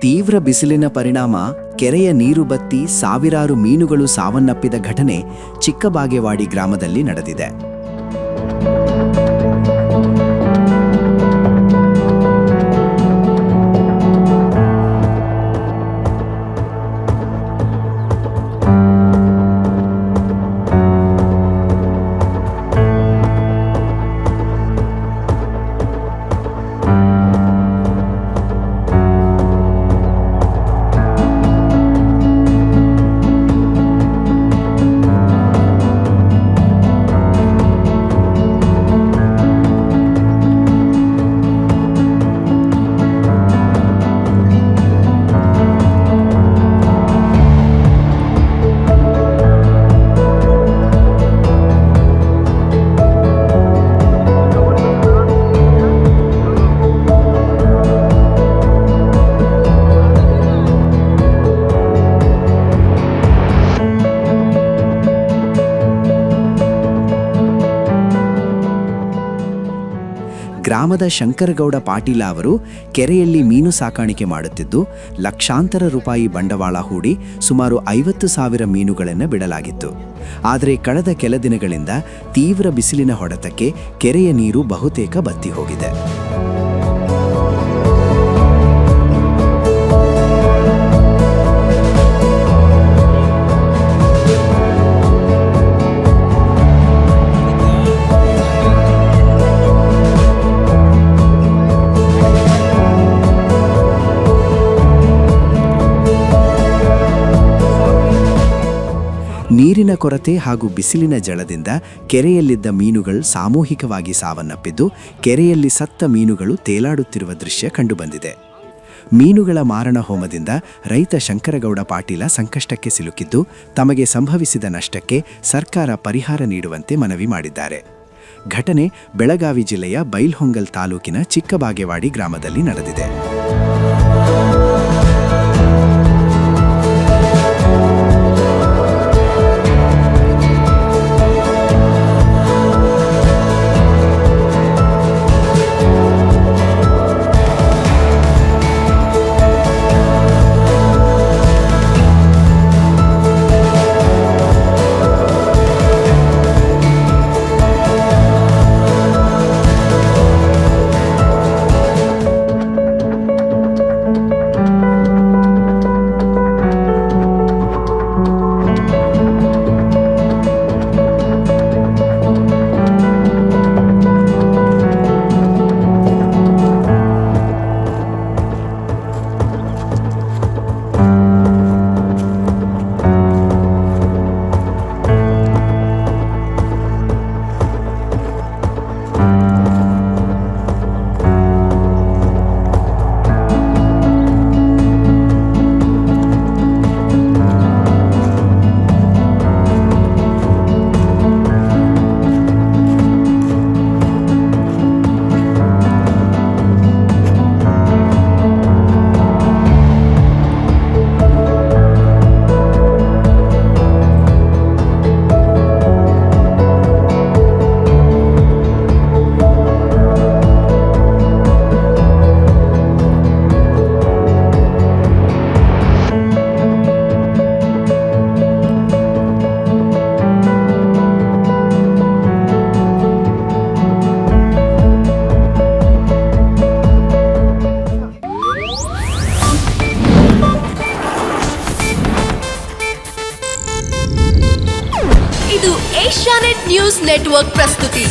ತೀವ್ರ ಬಿಸಿಲಿನ ಪರಿಣಾಮ ಕೆರೆಯ ನೀರು ಬತ್ತಿ ಸಾವಿರಾರು ಮೀನುಗಳು ಸಾವನ್ನಪ್ಪಿದ ಘಟನೆ ಚಿಕ್ಕಬಾಗೇವಾಡಿ ಗ್ರಾಮದಲ್ಲಿ ನಡೆದಿದೆ. ಗ್ರಾಮದ ಶಂಕರಗೌಡ ಪಾಟೀಲ ಅವರು ಕೆರೆಯಲ್ಲಿ ಮೀನು ಸಾಕಾಣಿಕೆ ಮಾಡುತ್ತಿದ್ದು, ಲಕ್ಷಾಂತರ ರೂಪಾಯಿ ಬಂಡವಾಳ ಹೂಡಿ ಸುಮಾರು 50,000 ಮೀನುಗಳನ್ನು ಬಿಡಲಾಗಿತ್ತು. ಆದರೆ ಕಳೆದ ಕೆಲ ದಿನಗಳಿಂದ ತೀವ್ರ ಬಿಸಿಲಿನ ಹೊಡೆತಕ್ಕೆ ಕೆರೆಯ ನೀರು ಬಹುತೇಕ ಬತ್ತಿ ಹೋಗಿದೆ. ನೀರಿನ ಕೊರತೆ ಹಾಗೂ ಬಿಸಿಲಿನ ಜಳದಿಂದ ಕೆರೆಯಲ್ಲಿದ್ದ ಮೀನುಗಳು ಸಾಮೂಹಿಕವಾಗಿ ಸಾವನ್ನಪ್ಪಿದ್ದು, ಕೆರೆಯಲ್ಲಿ ಸತ್ತ ಮೀನುಗಳು ತೇಲಾಡುತ್ತಿರುವ ದೃಶ್ಯ ಕಂಡುಬಂದಿದೆ. ಮೀನುಗಳ ಮಾರಣ ಹೋಮದಿಂದ ರೈತ ಶಂಕರಗೌಡ ಪಾಟೀಲ ಸಂಕಷ್ಟಕ್ಕೆ ಸಿಲುಕಿದ್ದು, ತಮಗೆ ಸಂಭವಿಸಿದ ನಷ್ಟಕ್ಕೆ ಸರ್ಕಾರ ಪರಿಹಾರ ನೀಡುವಂತೆ ಮನವಿ ಮಾಡಿದ್ದಾರೆ. ಘಟನೆ ಬೆಳಗಾವಿ ಜಿಲ್ಲೆಯ ಬೈಲ್ಹೊಂಗಲ್ ತಾಲೂಕಿನ ಚಿಕ್ಕಬಾಗೇವಾಡಿ ಗ್ರಾಮದಲ್ಲಿ ನಡೆದಿದೆ. ಇದು ಏಷ್ಯಾನೆಟ್ ನ್ಯೂಸ್ ನೆಟ್ವರ್ಕ್ ಪ್ರಸ್ತುತಿ.